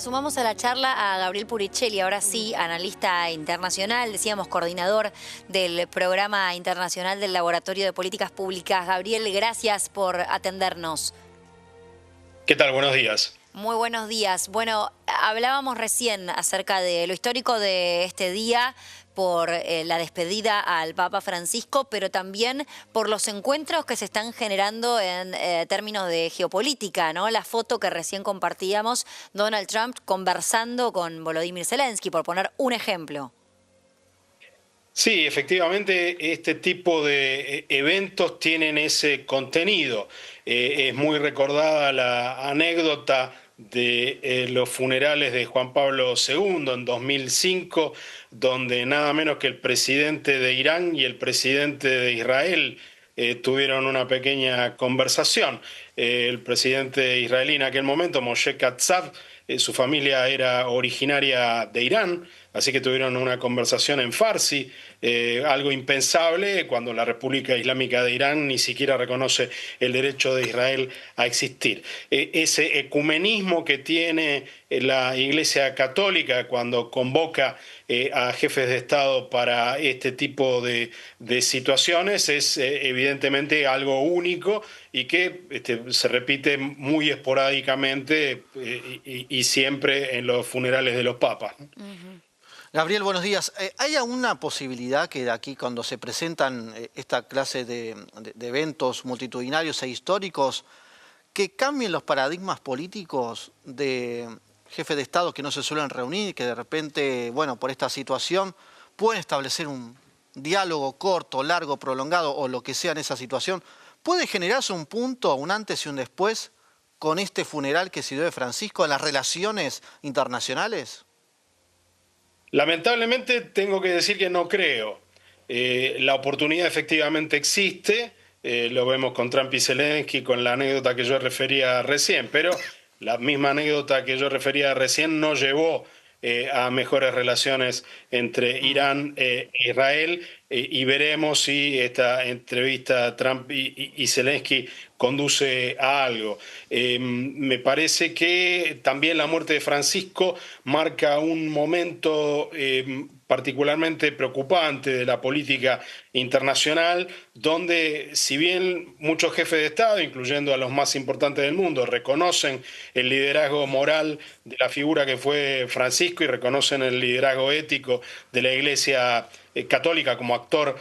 Sumamos a la charla a Gabriel Puricelli, ahora sí, analista internacional, decíamos coordinador del Programa Internacional del Laboratorio de Políticas Públicas. Gabriel, gracias por atendernos. ¿Qué tal? Buenos días. Muy buenos días. Bueno, hablábamos recién acerca de lo histórico de este día por la despedida al Papa Francisco, pero también por los encuentros que se están generando en términos de geopolítica, ¿no? La foto que recién compartíamos, Donald Trump conversando con Volodymyr Zelensky, por poner un ejemplo. Sí, efectivamente, este tipo de eventos tienen ese contenido. Es muy recordada la anécdota de los funerales de Juan Pablo II en 2005, donde nada menos que el presidente de Irán y el presidente de Israel tuvieron una pequeña conversación. El presidente israelí en aquel momento, Moshe Katsav, su familia era originaria de Irán, así que tuvieron una conversación en farsi, algo impensable cuando la República Islámica de Irán ni siquiera reconoce el derecho de Israel a existir. Ese ecumenismo que tiene la Iglesia Católica cuando convoca a jefes de Estado para este tipo de situaciones es evidentemente algo único y que se repite muy esporádicamente y siempre en los funerales de los papas, ¿no? Gabriel, buenos días. ¿Hay alguna posibilidad que de aquí, cuando se presentan esta clase de eventos multitudinarios e históricos, que cambien los paradigmas políticos de jefes de Estado que no se suelen reunir, que de repente, bueno, por esta situación, pueden establecer un diálogo corto, largo, prolongado o lo que sea en esa situación? ¿Puede generarse un punto, un antes y un después con este funeral que se dio de Francisco en las relaciones internacionales? Lamentablemente tengo que decir que no creo. La oportunidad efectivamente existe, lo vemos con Trump y Zelensky, con la anécdota que yo refería recién, pero la misma anécdota que yo refería recién no llevó a mejores relaciones entre Irán e Israel, y veremos si esta entrevista Trump y Zelensky conduce a algo. Me parece que también la muerte de Francisco marca un momento particularmente preocupante de la política internacional, donde si bien muchos jefes de Estado, incluyendo a los más importantes del mundo, reconocen el liderazgo moral de la figura que fue Francisco y reconocen el liderazgo ético de la Iglesia católica como actor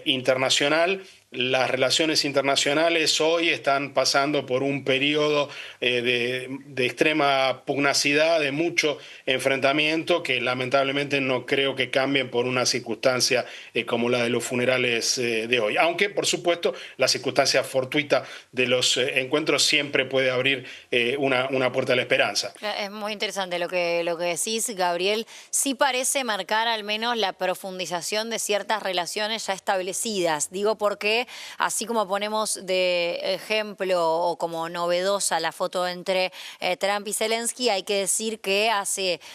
internacional, las relaciones internacionales hoy están pasando por un periodo de extrema pugnacidad, de mucho enfrentamiento, que lamentablemente no creo que cambien por una circunstancia como la de los funerales de hoy. Aunque, por supuesto, la circunstancia fortuita de los encuentros siempre puede abrir una puerta a la esperanza. Es muy interesante lo que decís, Gabriel. Sí parece marcar al menos la profundización de ciertas relaciones ya establecidas. Digo porque, así como ponemos de ejemplo o como novedosa la foto entre Trump y Zelensky, hay que decir que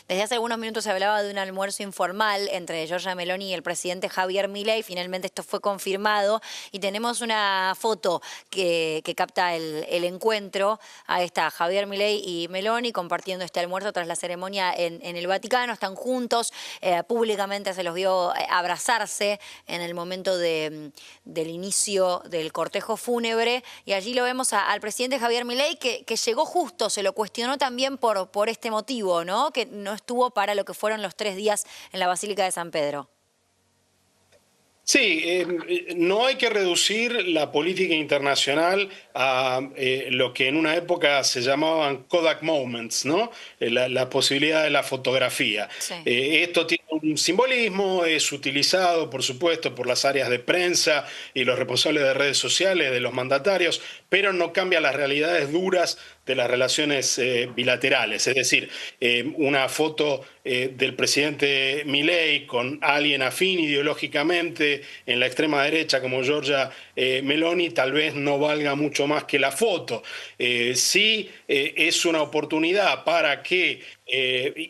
desde hace algunos minutos se hablaba de un almuerzo informal entre Giorgia Meloni y el presidente Javier Milei. Finalmente esto fue confirmado y tenemos una foto que capta el encuentro. Ahí está Javier Milei y Meloni compartiendo este almuerzo tras la ceremonia en el Vaticano. Están juntos, públicamente se los vio abrazarse en el momento del inicio del cortejo fúnebre, y allí lo vemos al presidente Javier Milei que llegó justo, se lo cuestionó también por este motivo, ¿no? Que no estuvo para lo que fueron los 3 días en la Basílica de San Pedro. Sí, no hay que reducir la política internacional a lo que en una época se llamaban Kodak Moments, ¿no? La posibilidad de la fotografía. Sí. Esto tiene un simbolismo, es utilizado, por supuesto, por las áreas de prensa y los responsables de redes sociales, de los mandatarios, pero no cambia las realidades duras de las relaciones bilaterales. Es decir, una foto del presidente Milei con alguien afín ideológicamente en la extrema derecha como Giorgia Meloni tal vez no valga mucho más que la foto. Sí es una oportunidad para que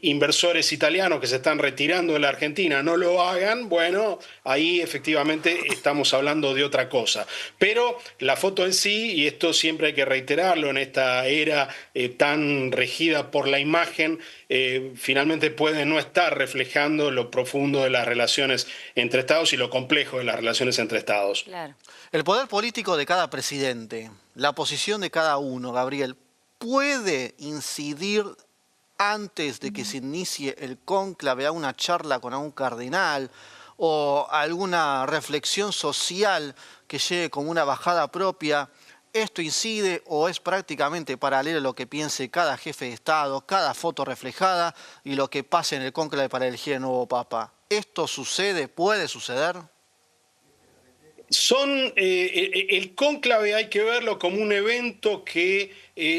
inversores italianos que se están retirando de la Argentina no lo hagan, bueno, ahí efectivamente estamos hablando de otra cosa. Pero la foto en sí, y esto siempre hay que reiterarlo en esta era tan regida por la imagen, finalmente puede no estar reflejando lo profundo de las relaciones entre Estados y lo complejo de las relaciones entre Estados. Claro. El poder político de cada presidente, la posición de cada uno, Gabriel, ¿puede incidir antes de que se inicie el cónclave a una charla con algún cardenal o alguna reflexión social que llegue como una bajada propia? ¿Esto incide o es prácticamente paralelo a lo que piense cada jefe de Estado, cada foto reflejada y lo que pase en el cónclave para elegir el nuevo papa? ¿Esto sucede? ¿Puede suceder? El cónclave hay que verlo como un evento que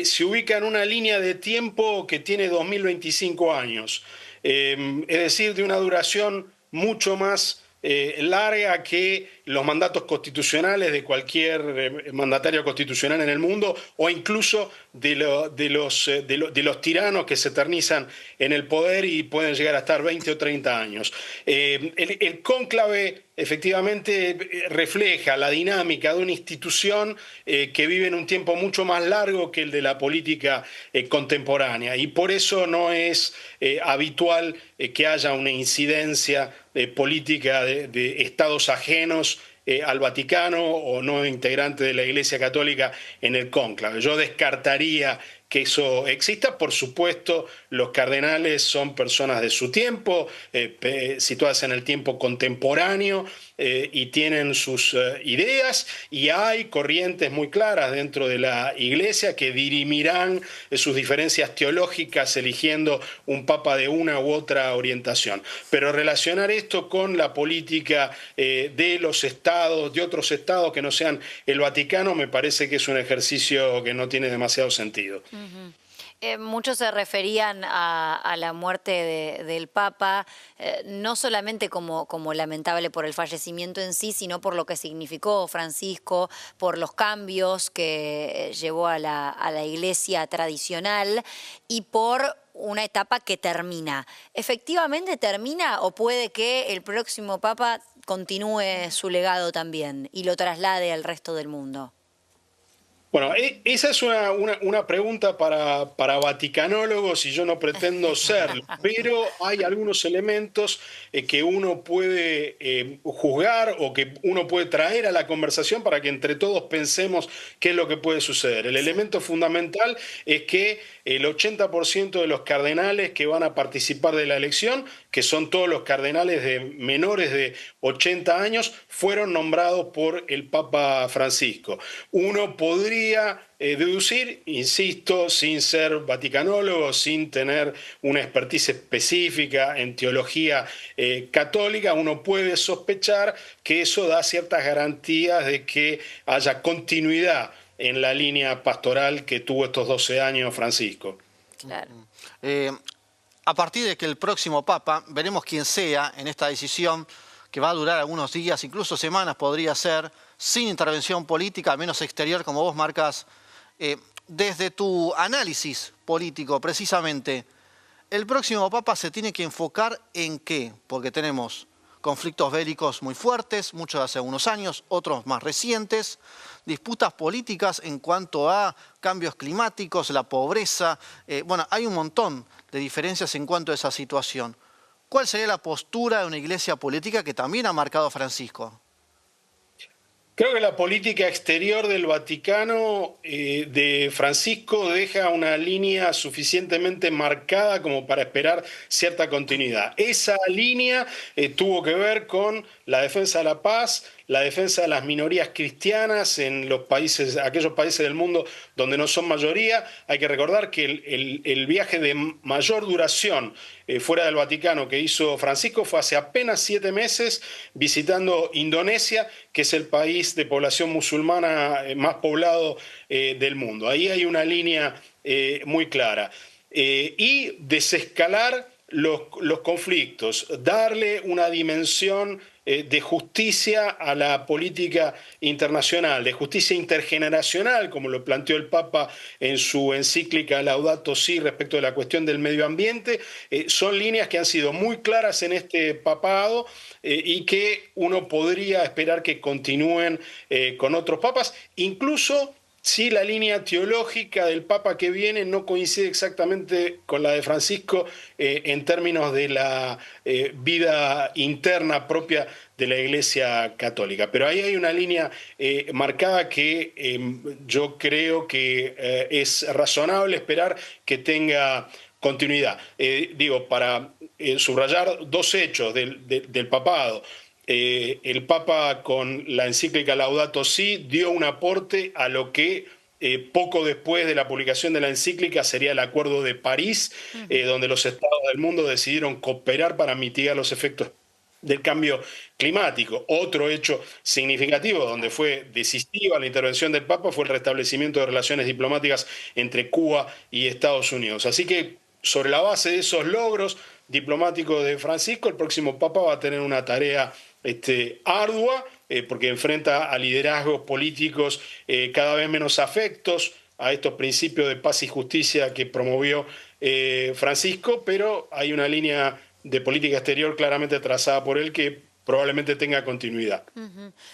se ubica en una línea de tiempo que tiene 2025 años, es decir, de una duración mucho más larga que los mandatos constitucionales de cualquier mandatario constitucional en el mundo o incluso de los tiranos que se eternizan en el poder y pueden llegar a estar 20 o 30 años. El cónclave efectivamente refleja la dinámica de una institución que vive en un tiempo mucho más largo que el de la política contemporánea y por eso no es habitual que haya una incidencia política de estados ajenos al Vaticano o no integrante de la Iglesia Católica en el cónclave. Yo descartaría que eso exista. Por supuesto, los cardenales son personas de su tiempo, situadas en el tiempo contemporáneo y tienen sus ideas y hay corrientes muy claras dentro de la Iglesia que dirimirán sus diferencias teológicas eligiendo un papa de una u otra orientación. Pero relacionar esto con la política de los estados, de otros estados que no sean el Vaticano, me parece que es un ejercicio que no tiene demasiado sentido. Muchos se referían a la muerte del Papa, no solamente como lamentable por el fallecimiento en sí, sino por lo que significó Francisco, por los cambios que llevó a la Iglesia tradicional y por una etapa que termina. ¿Efectivamente termina o puede que el próximo Papa continúe su legado también y lo traslade al resto del mundo? Bueno, esa es una pregunta para vaticanólogos y yo no pretendo serlo, pero hay algunos elementos que uno puede juzgar o que uno puede traer a la conversación para que entre todos pensemos qué es lo que puede suceder. El elemento fundamental es que el 80% de los cardenales que van a participar de la elección, que son todos los cardenales de menores de 80 años, fueron nombrados por el Papa Francisco. Uno podría deducir, insisto, sin ser vaticanólogo, sin tener una expertise específica en teología católica, uno puede sospechar que eso da ciertas garantías de que haya continuidad en la línea pastoral que tuvo estos 12 años Francisco. Claro. A partir de que el próximo Papa, veremos quién sea en esta decisión, que va a durar algunos días, incluso semanas podría ser, sin intervención política, menos exterior, como vos marcas, desde tu análisis político, precisamente, ¿el próximo Papa se tiene que enfocar en qué? Porque tenemos conflictos bélicos muy fuertes, muchos de hace unos años, otros más recientes, disputas políticas en cuanto a cambios climáticos, la pobreza, bueno, hay un montón de diferencias en cuanto a esa situación. ¿Cuál sería la postura de una iglesia política que también ha marcado Francisco? Creo que la política exterior del Vaticano de Francisco deja una línea suficientemente marcada como para esperar cierta continuidad. Esa línea tuvo que ver con la defensa de la paz, la defensa de las minorías cristianas en los países, aquellos países del mundo donde no son mayoría. Hay que recordar que el viaje de mayor duración fuera del Vaticano que hizo Francisco fue hace apenas 7 meses visitando Indonesia, que es el país de población musulmana más poblado del mundo. Ahí hay una línea muy clara. Y desescalar los conflictos, darle una dimensión de justicia a la política internacional, de justicia intergeneracional, como lo planteó el Papa en su encíclica Laudato Si respecto de la cuestión del medio ambiente, son líneas que han sido muy claras en este papado y que uno podría esperar que continúen con otros papas, incluso si la línea teológica del Papa que viene no coincide exactamente con la de Francisco en términos de la vida interna propia de la Iglesia Católica. Pero ahí hay una línea marcada que yo creo que es razonable esperar que tenga continuidad. Digo, para subrayar dos hechos del papado. El Papa con la encíclica Laudato Si dio un aporte a lo que poco después de la publicación de la encíclica sería el Acuerdo de París, donde los estados del mundo decidieron cooperar para mitigar los efectos del cambio climático. Otro hecho significativo donde fue decisiva la intervención del Papa fue el restablecimiento de relaciones diplomáticas entre Cuba y Estados Unidos. Así que sobre la base de esos logros diplomáticos de Francisco, el próximo Papa va a tener una tarea ardua, porque enfrenta a liderazgos políticos cada vez menos afectos a estos principios de paz y justicia que promovió Francisco, pero hay una línea de política exterior claramente trazada por él que probablemente tenga continuidad.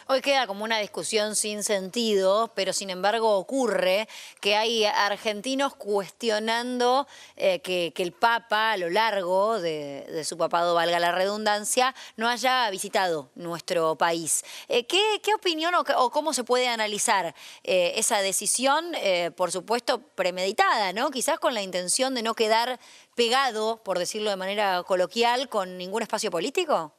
Hoy queda como una discusión sin sentido, pero sin embargo ocurre que hay argentinos cuestionando que el Papa, a lo largo de su papado, valga la redundancia, no haya visitado nuestro país. ¿Qué opinión o cómo se puede analizar esa decisión, por supuesto, premeditada, ¿no? Quizás con la intención de no quedar pegado, por decirlo de manera coloquial, con ningún espacio político?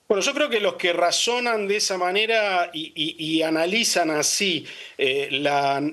Bueno, yo creo que los que razonan de esa manera y analizan así la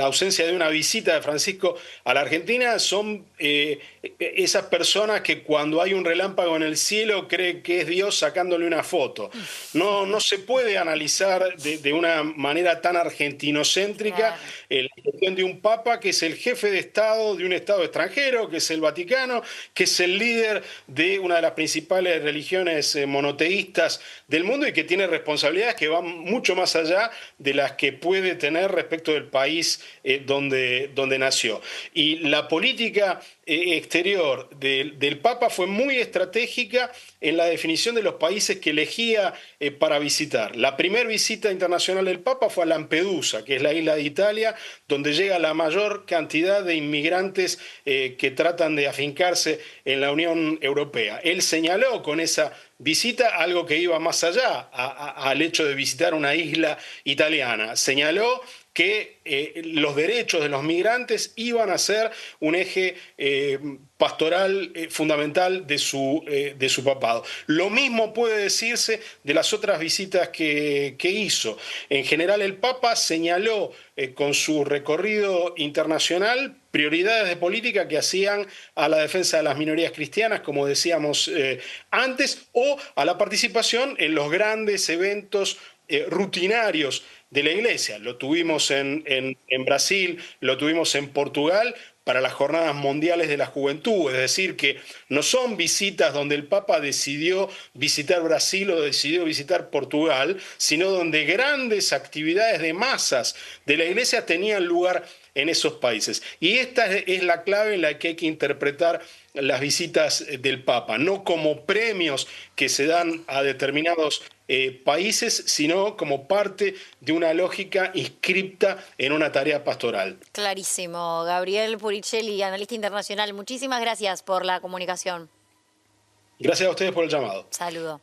ausencia de una visita de Francisco a la Argentina son esas personas que cuando hay un relámpago en el cielo creen que es Dios sacándole una foto. No se puede analizar de una manera tan argentinocéntrica la cuestión de un papa que es el jefe de Estado de un Estado extranjero, que es el Vaticano, que es el líder de una de las principales religiones monoteístas del mundo y que tiene responsabilidades que van mucho más allá de las que puede tener respecto del país donde nació. Y la política exterior del Papa fue muy estratégica en la definición de los países que elegía para visitar. La primera visita internacional del Papa fue a Lampedusa, que es la isla de Italia, donde llega la mayor cantidad de inmigrantes que tratan de afincarse en la Unión Europea. Él señaló con esa visita algo que iba más allá al hecho de visitar una isla italiana. Señaló que los derechos de los migrantes iban a ser un eje pastoral fundamental de su papado. Lo mismo puede decirse de las otras visitas que hizo. En general, el Papa señaló con su recorrido internacional prioridades de política que hacían a la defensa de las minorías cristianas, como decíamos antes, o a la participación en los grandes eventos rutinarios de la Iglesia. Lo tuvimos en Brasil, lo tuvimos en Portugal para las Jornadas Mundiales de la Juventud, es decir, que no son visitas donde el Papa decidió visitar Brasil o decidió visitar Portugal, sino donde grandes actividades de masas de la Iglesia tenían lugar en esos países. Y esta es la clave en la que hay que interpretar las visitas del Papa, no como premios que se dan a determinados países, sino como parte de una lógica inscripta en una tarea pastoral. Clarísimo. Gabriel Puricelli, analista internacional, muchísimas gracias por la comunicación. Gracias a ustedes por el llamado. Saludo.